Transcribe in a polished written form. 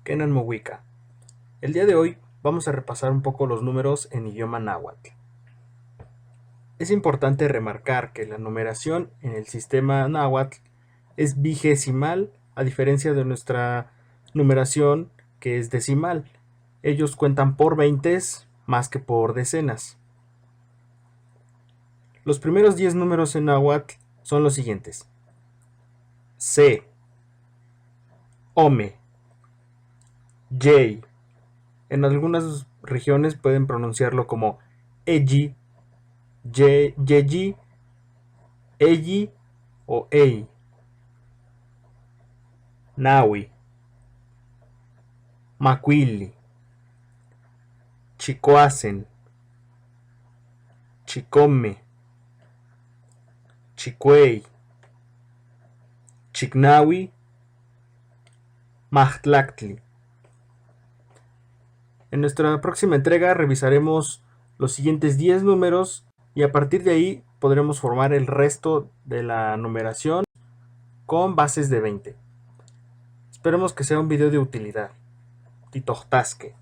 Kenan Mowika. El día de hoy vamos a repasar un poco los números en idioma náhuatl. Es importante remarcar que la numeración en el sistema náhuatl es vigesimal, a diferencia de nuestra numeración que es decimal. Ellos cuentan por veintes más que por decenas. Los primeros 10 números en náhuatl son los siguientes: C, Ome, J. En algunas regiones pueden pronunciarlo como Eji, Yeji, Eyi o Ei. Nawi, Maquili, Chicoacen, Chicome, Chicuey, Chicnawi, Mahtlactli. En nuestra próxima entrega revisaremos los siguientes 10 números y a partir de ahí podremos formar el resto de la numeración con bases de 20. Esperemos que sea un video de utilidad. Titohtasque.